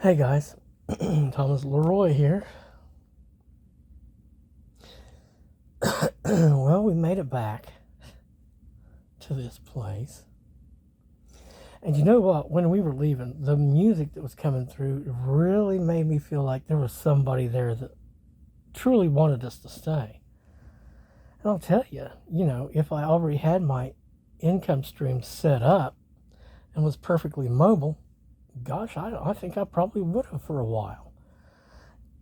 Hey guys, Thomas Leroy here. Well, we made it back to this place. And you know what? When we were leaving, the music that was coming through really made me feel like there was somebody there that truly wanted us to stay. And I'll tell you, if I already had my income stream set up and was perfectly mobile, gosh, I think I probably would have for a while.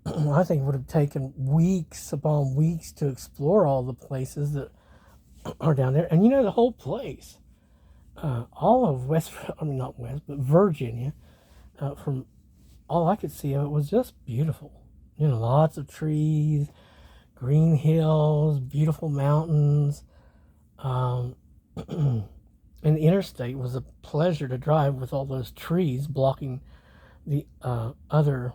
I think it would have taken weeks upon weeks to explore all the places that are down there. And the whole place, all of not West, but Virginia, from all I could see of it was just beautiful. Lots of trees, green hills, beautiful mountains. Um, and the interstate was a pleasure to drive with all those trees blocking the other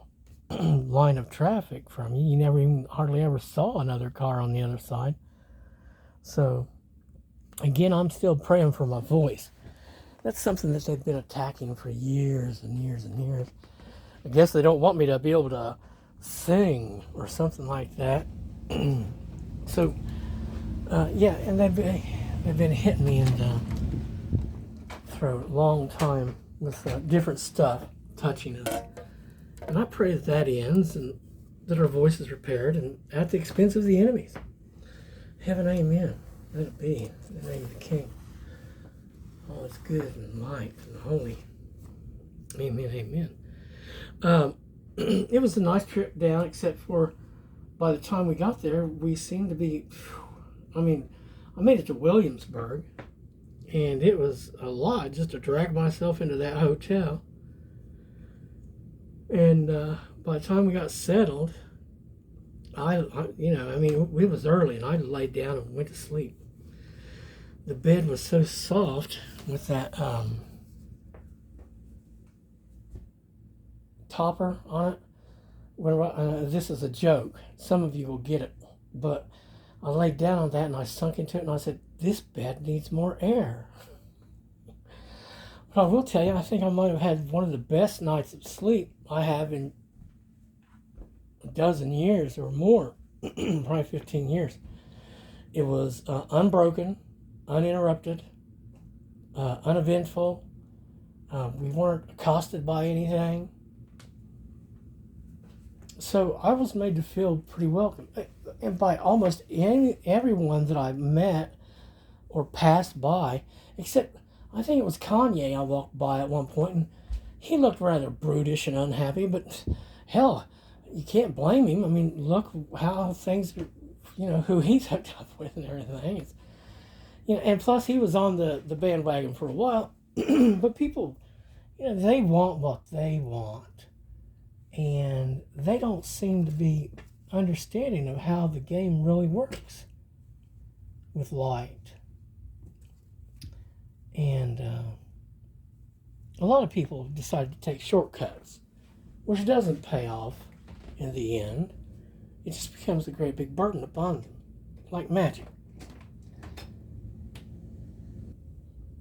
line of traffic from you. You never even hardly ever saw another car on the other side. So, again, I'm still praying for my voice. That's something that they've been attacking for years and years and years. I guess they don't want me to be able to sing or something like that. So, yeah, and they've been hitting me in the throat a long time with different stuff touching us. And I pray that ends and that our voice is repaired and at the expense of the enemies. Heaven, amen. Let it be. In the name of the King. All is good and light and holy. Amen, amen. It was a nice trip down, except for by the time we got there, we seemed to be, I made it to Williamsburg, and it was a lot just to drag myself into that hotel. And by the time we got settled, it was early, and I laid down and went to sleep. The bed was so soft with that topper on it. This is a joke. Some of you will get it, but I laid down on that and I sunk into it and I said, "This bed needs more air." But I will tell you, I think I might have had one of the best nights of sleep I have in a dozen years or more, probably 15 years. It was unbroken, uninterrupted, uneventful. We weren't accosted by anything. So I was made to feel pretty welcome. And by almost everyone that I met or passed by, except I think it was Kanye I walked by at one point, and he looked rather brutish and unhappy, but hell, you can't blame him. I mean, look how things, who he's hooked up with and everything. It's, and plus he was on the bandwagon for a while, but people, they want what they want, and they don't seem to be understanding of how the game really works with light. And a lot of people decide to take shortcuts, which doesn't pay off in the end. It just becomes a great big burden upon them, like magic.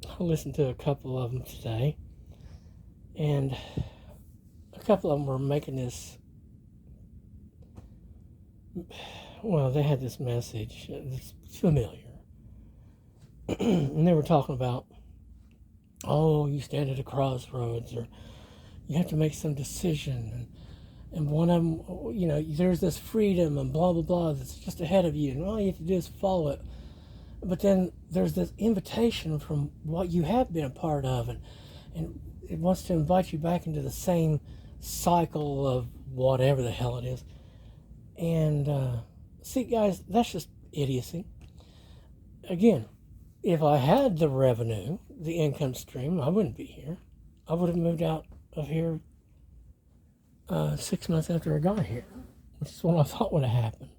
I listened to a couple of them today, and a couple of them were making this, well, they had this message that's familiar. And they were talking about, you stand at a crossroads, or you have to make some decision, and one of them, there's this freedom and blah, blah, blah that's just ahead of you, and all you have to do is follow it. But then there's this invitation from what you have been a part of, and it wants to invite you back into the same cycle of whatever the hell it is. And see, guys, that's just idiocy. Again, if I had the revenue, the income stream, I wouldn't be here. I would have moved out of here 6 months after I got here, which is what I thought would have happened.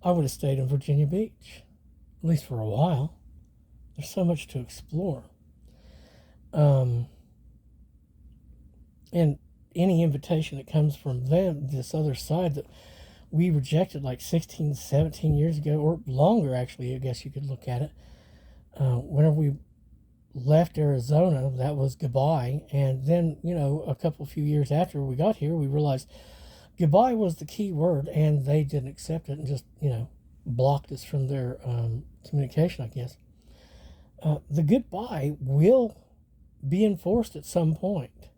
I would have stayed in Virginia Beach, at least for a while. There's so much to explore. And any invitation that comes from them, this other side that we rejected like 16, 17 years ago, or longer actually, I guess you could look at it, whenever we left Arizona, that was goodbye. And then, few years after we got here, we realized goodbye was the key word, and they didn't accept it and just, blocked us from their communication, I guess. The goodbye will be enforced at some point.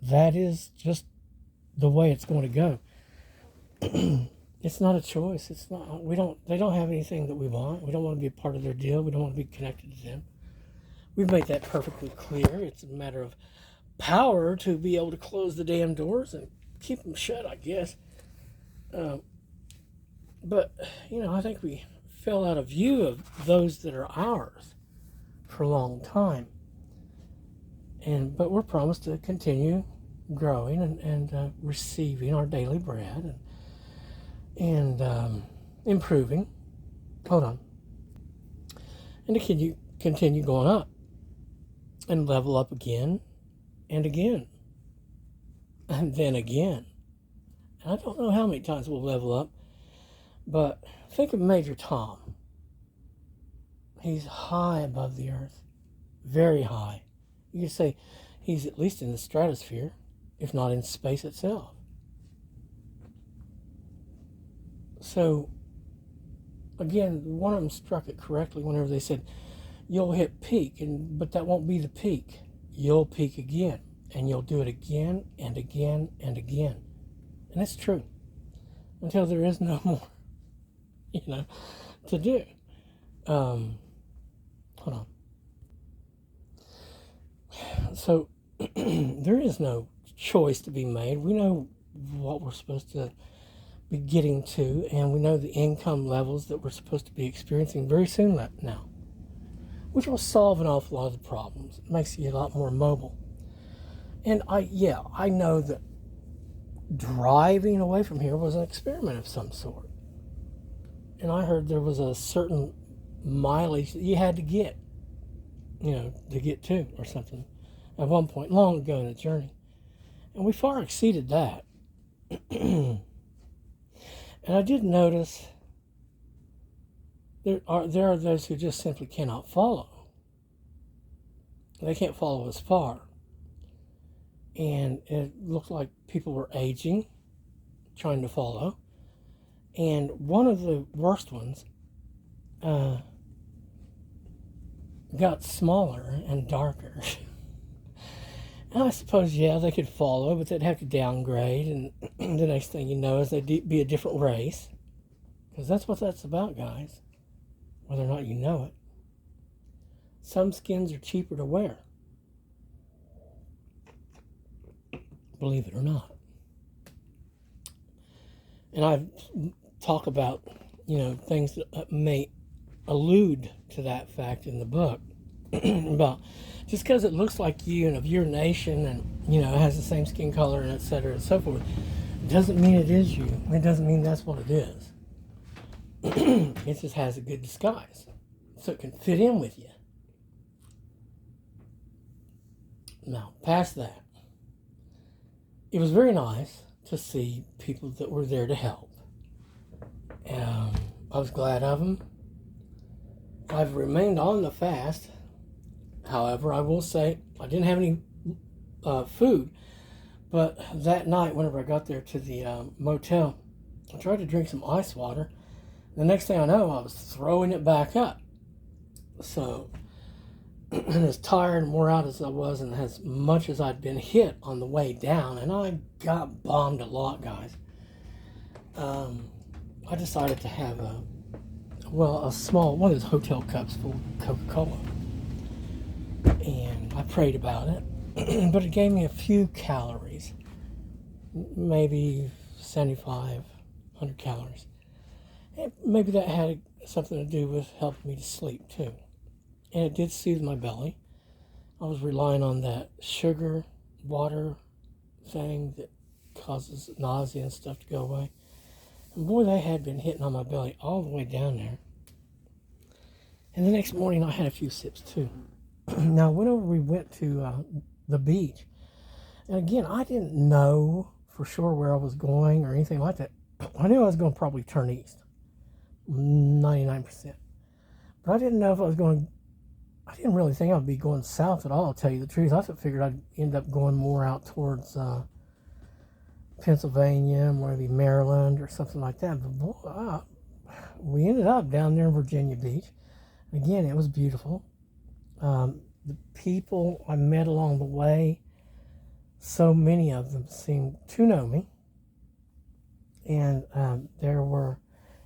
That is just the way it's going to go. It's not a choice. They don't have anything that we want. We don't want to be a part of their deal. We don't want to be connected to them. We've made that perfectly clear. It's a matter of power to be able to close the damn doors and keep them shut, I guess. But, I think we fell out of view of those that are ours for a long time. But we're promised to continue growing and receiving our daily bread and improving. Hold on. And to continue going up and level up again and again and then again. And I don't know how many times we'll level up, but think of Major Tom. He's high above the earth, very high. You could say he's at least in the stratosphere, if not in space itself. So, again, one of them struck it correctly whenever they said, you'll hit peak, but that won't be the peak. You'll peak again, and you'll do it again and again and again. And it's true, until there is no more, to do. Hold on. So, there is no choice to be made. We know what we're supposed to be getting to, and we know the income levels that we're supposed to be experiencing very soon now, which will solve an awful lot of the problems. It makes you a lot more mobile. And I know that driving away from here was an experiment of some sort. And I heard there was a certain mileage that you had to get, to get to or something at one point long ago in the journey. And we far exceeded that. And I did notice there are those who just simply cannot follow. They can't follow as far. And it looked like people were aging, trying to follow. And one of the worst ones got smaller and darker. And I suppose, they could follow, but they'd have to downgrade. And the next thing you know is they'd be a different race. Because that's what that's about, guys. Whether or not you know it. Some skins are cheaper to wear. Believe it or not. And I talk about, things that may allude to that fact in the book. About just because it looks like you and of your nation and, it has the same skin color and et cetera and so forth, doesn't mean it is you. It doesn't mean that's what it is. It just has a good disguise. So it can fit in with you. Now, past that, it was very nice to see people that were there to help. I was glad of them. I've remained on the fast. However, I will say I didn't have any food. But that night, whenever I got there to the motel, I tried to drink some ice water. The next thing I know, I was throwing it back up. So, and as tired and wore out as I was, and as much as I'd been hit on the way down, and I got bombed a lot, guys. I decided to have a small one of those hotel cups full of Coca-Cola, and I prayed about it, but it gave me a few calories, maybe 7,500 calories. And maybe that had something to do with helping me to sleep too. And it did soothe my belly. I was relying on that sugar, water thing that causes nausea and stuff to go away. And boy, they had been hitting on my belly all the way down there. And the next morning I had a few sips too. Now, whenever we went to the beach, and again, I didn't know for sure where I was going or anything like that. I knew I was going to probably turn east, 99%. But I didn't know if I was going I didn't really think I'd be going south at all, I'll tell you the truth. I figured I'd end up going more out towards Pennsylvania, maybe Maryland or something like that. But boy, we ended up down there in Virginia Beach. Again, it was beautiful. The people I met along the way, so many of them seemed to know me. And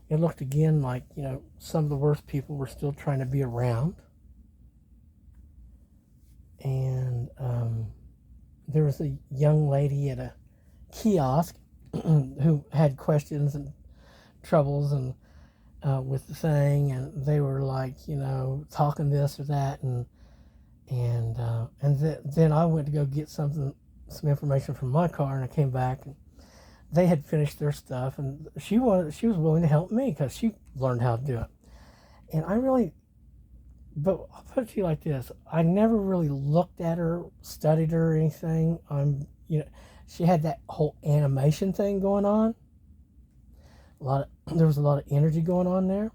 it looked again like, some of the worst people were still trying to be around. And there was a young lady at a kiosk who had questions and troubles and with the thing, and they were like, talking this or that, and then I went to go get some information from my car, and I came back, and they had finished their stuff, and she was willing to help me because she learned how to do it, and but I'll put it to you like this: I never really looked at her, studied her, or anything. She had that whole animation thing going on. There was a lot of energy going on there,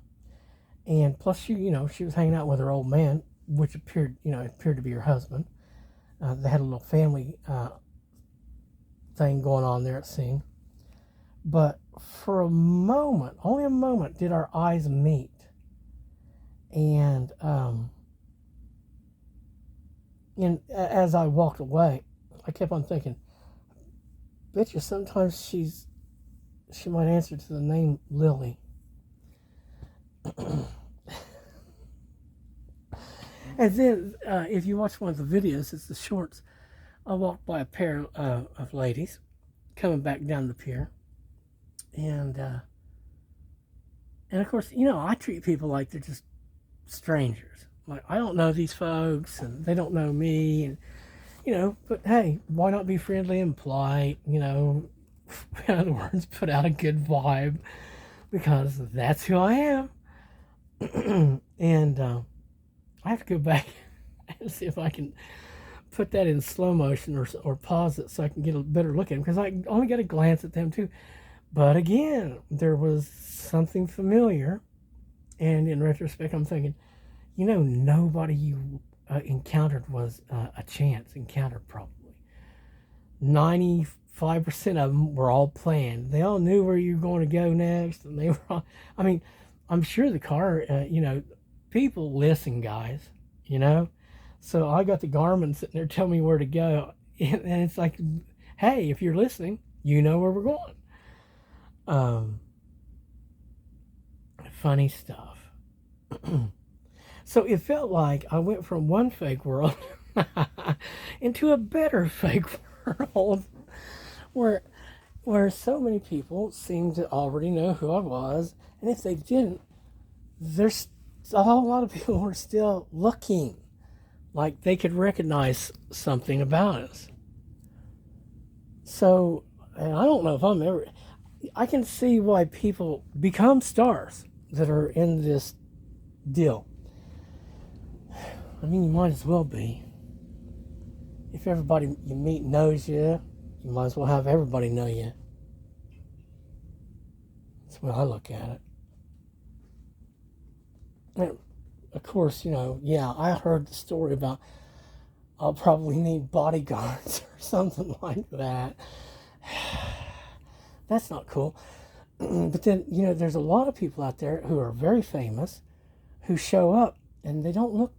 and plus she was hanging out with her old man, which appeared to be her husband. They had a little family thing going on there, it seemed. But for a moment, only a moment, did our eyes meet, and as I walked away, I kept on thinking, bet you sometimes she might answer to the name Lily. And then, if you watch one of the videos, it's the shorts. I walked by a pair of ladies coming back down the pier, and of course, I treat people like they're just strangers. Like, I don't know these folks, and they don't know me, and But hey, why not be friendly and polite? In other words, put out a good vibe, because that's who I am. And I have to go back and see if I can put that in slow motion or pause it so I can get a better look at them, because I only got a glance at them too. But again, there was something familiar, and in retrospect, I'm thinking, nobody you encountered was a chance encounter. Probably 95% of them were all planned. They all knew where you were going to go next, and they were all, I'm sure the car, people listen, guys, so I got the Garmin sitting there telling me where to go, and it's like, hey, if you're listening, you know where we're going. Funny stuff. So it felt like I went from one fake world into a better fake world, where so many people seemed to already know who I was, and if they didn't, there's a whole lot of people were still looking like they could recognize something about us. So, and I don't know if I can see why people become stars that are in this deal. You might as well be. If everybody you meet knows you, you might as well have everybody know you. That's the way I look at it. And of course, I heard the story about I'll probably need bodyguards or something like that. That's not cool. But then, there's a lot of people out there who are very famous who show up and they don't look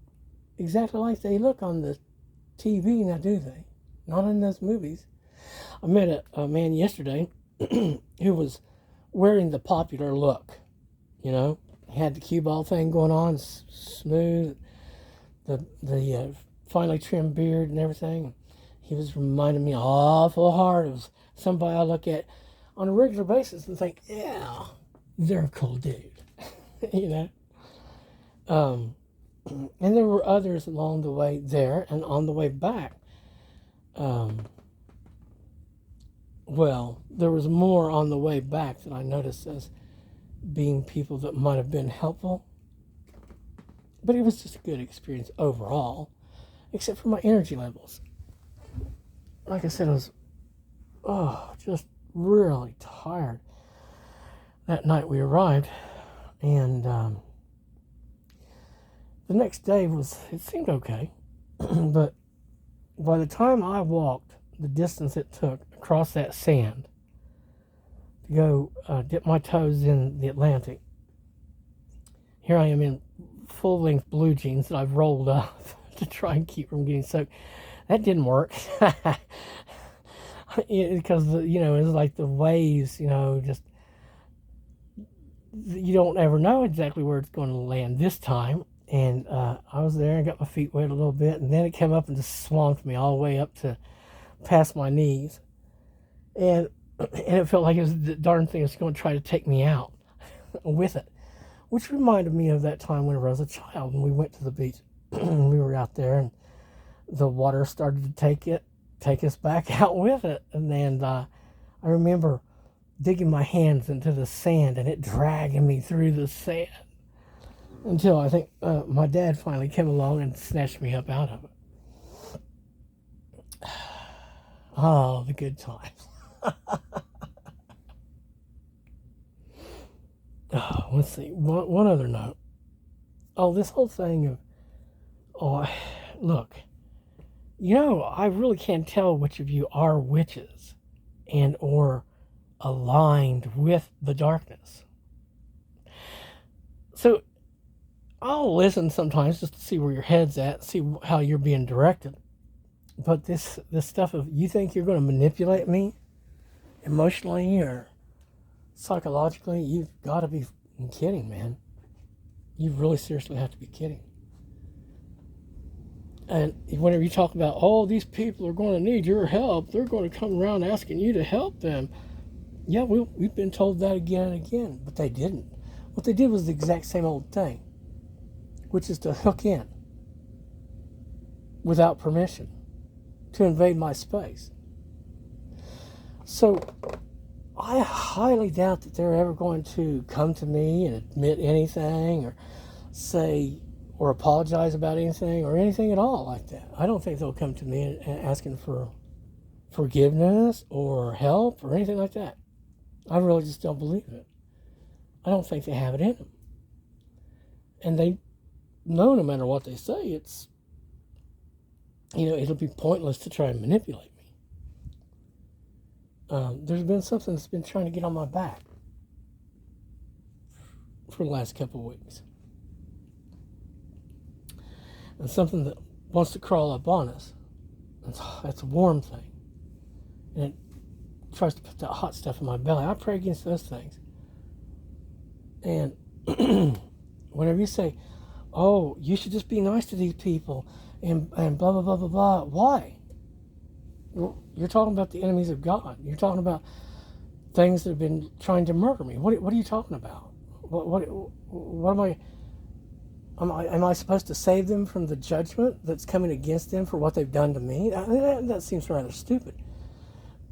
exactly like they look on the TV, now do they? Not in those movies. I met a man yesterday who was wearing the popular look, had the cue ball thing going on, smooth, the finely trimmed beard and everything. He was reminding me awful hard of somebody I look at on a regular basis and think, yeah, they're a cool dude, And there were others along the way there, and on the way back, there was more on the way back that I noticed as being people that might have been helpful. But it was just a good experience overall, except for my energy levels. Like I said, I was just really tired that night we arrived, and The next day it seemed okay, but by the time I walked the distance it took across that sand to go dip my toes in the Atlantic, here I am in full length blue jeans that I've rolled up to try and keep from getting soaked. That didn't work. Because, it's like the waves, just, you don't ever know exactly where it's going to land this time. And I was there and got my feet wet a little bit, and then it came up and just swamped me all the way up to past my knees. And it felt like the darn thing was going to try to take me out with it, which reminded me of that time whenever I was a child and we went to the beach. We were out there and the water started to take us back out with it. And then I remember digging my hands into the sand and it dragging me through the sand until I think my dad finally came along and snatched me up out of it. Oh, the good times. Oh, let's see. One other note. Oh, this whole thing of, look, I really can't tell which of you are witches and or aligned with the darkness. So I'll listen sometimes just to see where your head's at, see how you're being directed. But this stuff of, you think you're going to manipulate me emotionally or psychologically, you've got to be kidding, man. You really seriously have to be kidding. And whenever you talk about, these people are going to need your help, they're going to come around asking you to help them. Yeah, we've been told that again and again, but they didn't. What they did was the exact same old thing, which is to hook in without permission, to invade my space. So I highly doubt that they're ever going to come to me and admit anything or say or apologize about anything or anything at all like that. I don't think they'll come to me asking for forgiveness or help or anything like that. I really just don't believe it. I don't think they have it in them. And they know no matter what they say, it's, it'll be pointless to try and manipulate me. There's been something that's been trying to get on my back for the last couple of weeks. And something that wants to crawl up on us. That's a warm thing. And it tries to put that hot stuff in my belly. I pray against those things. And whenever you say, you should just be nice to these people and blah, blah, blah, blah, blah. Why? You're talking about the enemies of God. You're talking about things that have been trying to murder me. What are you talking about? What am I supposed to save them from the judgment that's coming against them for what they've done to me? That seems rather stupid.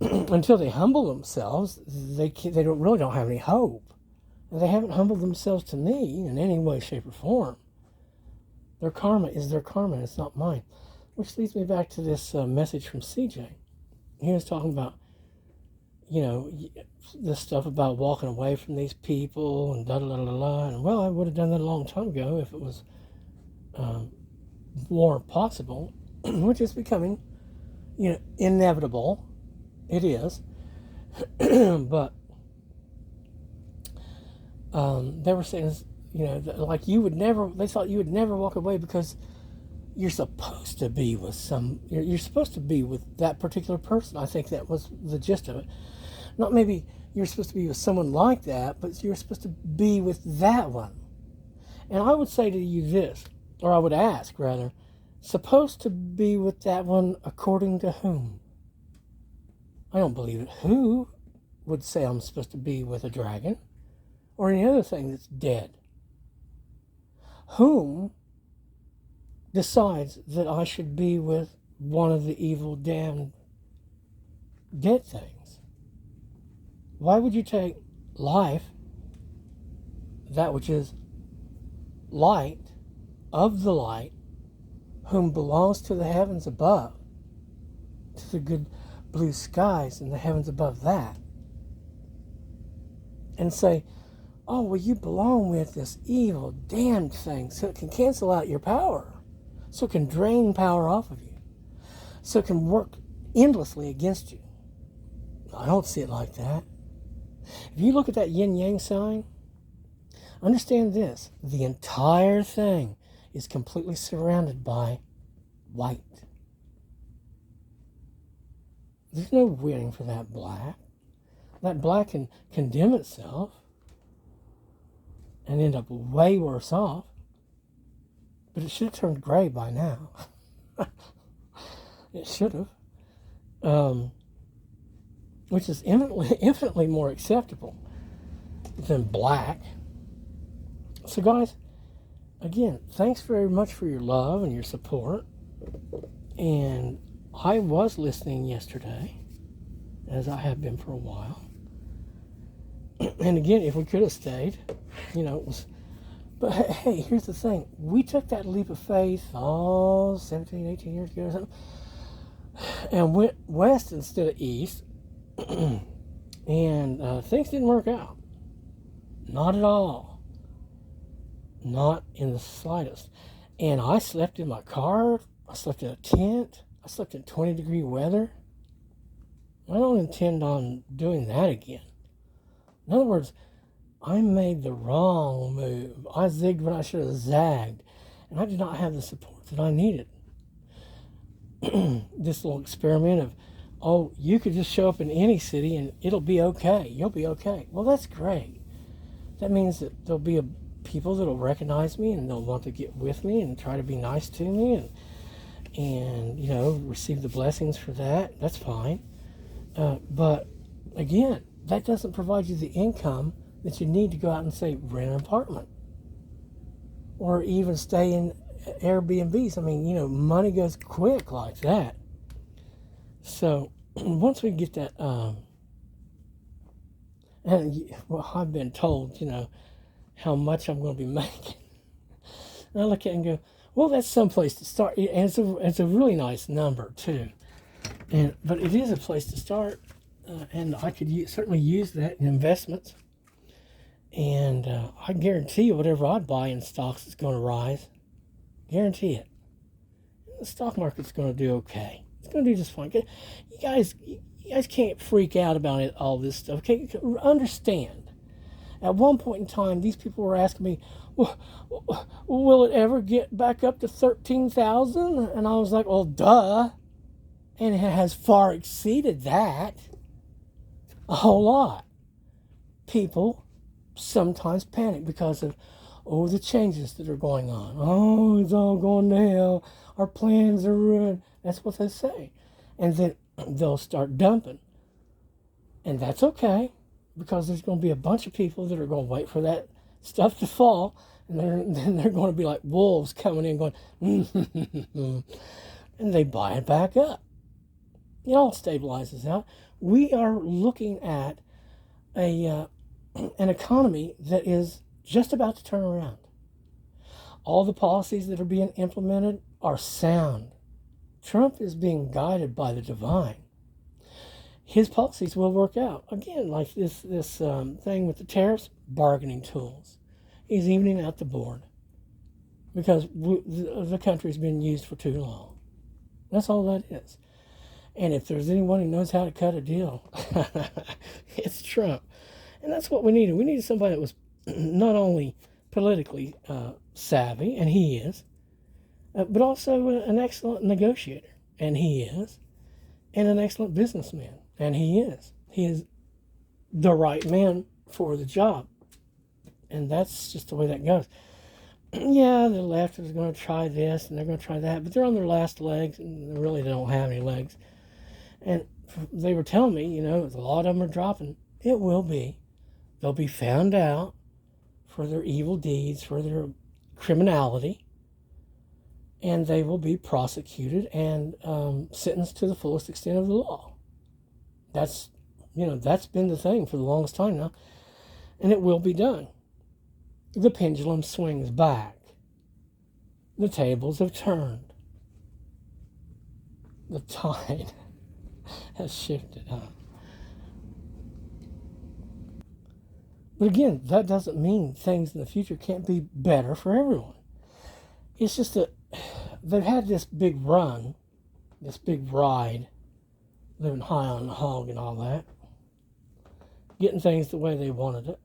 Until they humble themselves, they really don't have any hope. And they haven't humbled themselves to me in any way, shape, or form. Their karma is their karma, it's not mine. Which leads me back to this message from CJ. He was talking about, this stuff about walking away from these people and da-da-da-da-da. And, I would have done that a long time ago if it was more possible, which is becoming, inevitable. It is. But they were saying, like they thought you would never walk away because you're supposed to be with you're supposed to be with that particular person. I think that was the gist of it. Not maybe you're supposed to be with someone like that, but you're supposed to be with that one. And I would say to you this, or I would ask rather, supposed to be with that one according to whom? I don't believe it. Who would say I'm supposed to be with a dragon or any other thing that's dead? Whom decides that I should be with one of the evil, damned, dead things? Why would you take life, that which is light, of the light, whom belongs to the heavens above, to the good blue skies and the heavens above that, and say, oh, well, you belong with this evil, damned thing, so it can cancel out your power, so it can drain power off of you, so it can work endlessly against you. I don't see it like that. If you look at that yin-yang sign, understand this. The entire thing is completely surrounded by white. There's no waiting for that black. That black can condemn itself and end up way worse off. But it should have turned gray by now. It should have. Which is infinitely more acceptable than black. So guys, again, thanks very much for your love and your support. And I was listening yesterday, as I have been for a while. And again, if we could have stayed, it was... But hey, here's the thing. We took that leap of faith, 17, 18 years ago or something, and went west instead of east. And things didn't work out. Not at all. Not in the slightest. And I slept in my car. I slept in a tent. I slept in 20-degree weather. I don't intend on doing that again. In other words, I made the wrong move. I zigged when I should have zagged. And I did not have the support that I needed. This little experiment of, oh, you could just show up in any city and it'll be okay. You'll be okay. Well, that's great. That means that there'll be people that'll recognize me and they'll want to get with me and try to be nice to me and receive the blessings for that. That's fine. But again, that doesn't provide you the income that you need to go out and, say, rent an apartment or even stay in Airbnbs. I mean, money goes quick like that. So once we get that, I've been told, how much I'm going to be making. And I look at it and go, well, that's someplace to start. And it's a really nice number too. But it is a place to start, and I could certainly use that in investments. And I guarantee you, whatever I buy in stocks is going to rise. Guarantee it. The stock market's going to do okay. It's going to do just fine. You guys can't freak out about all this stuff. Okay, understand. At one point in time, these people were asking me, well, will it ever get back up to 13,000? And I was like, well, duh. And it has far exceeded that a whole lot. People sometimes panic because of, the changes that are going on. Oh, it's all going to hell. Our plans are ruined. That's what they say. And then they'll start dumping. And that's okay, because there's going to be a bunch of people that are going to wait for that stuff to fall. And then they're going to be like wolves coming in going, and they buy it back up. It all stabilizes out. We are looking at an economy that is just about to turn around. All the policies that are being implemented are sound. Trump is being guided by the divine. His policies will work out. Again, like this thing with the tariffs, bargaining tools. He's evening out the board because the country's been used for too long. That's all that is. And if there's anyone who knows how to cut a deal, it's Trump. And that's what we needed. We needed somebody that was not only politically savvy, and he is, but also an excellent negotiator, and he is, and an excellent businessman, and he is. He is the right man for the job. And that's just the way that goes. Yeah, the left is going to try this, and they're going to try that, but they're on their last legs, and they really don't have any legs. And they were telling me, a lot of them are dropping. It will be. They'll be found out for their evil deeds, for their criminality, and they will be prosecuted and sentenced to the fullest extent of the law. That's been the thing for the longest time now, and it will be done. The pendulum swings back. The tables have turned. The tide has shifted, huh? But again, that doesn't mean things in the future can't be better for everyone. It's just that they've had this big run, this big ride, living high on the hog and all that, getting things the way they wanted it,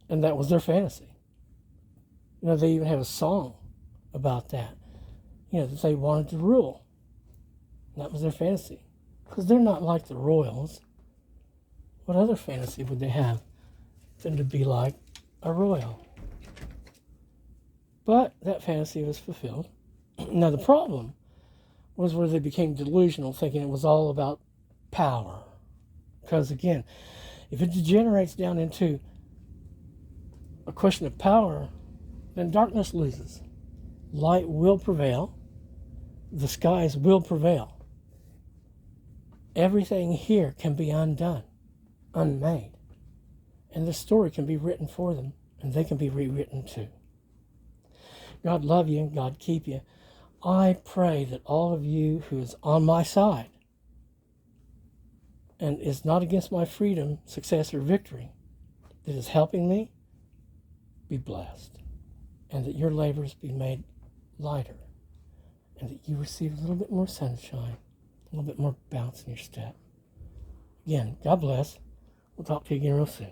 and that was their fantasy. You know, they even have a song about that. You know, that they wanted to rule. And that was their fantasy. Because they're not like the royals. What other fantasy would they have than to be like a royal? But that fantasy was fulfilled. Now the problem was where they became delusional, thinking it was all about power. Because again, if it degenerates down into a question of power, then darkness loses. Light will prevail. The skies will prevail. Everything here can be undone, unmade. And the story can be written for them, and they can be rewritten too. God love you and God keep you. I pray that all of you who is on my side and is not against my freedom, success, or victory, that is helping me, be blessed. And that your labors be made lighter. And that you receive a little bit more sunshine, a little bit more bounce in your step. Again, God bless. We'll talk to you again real soon.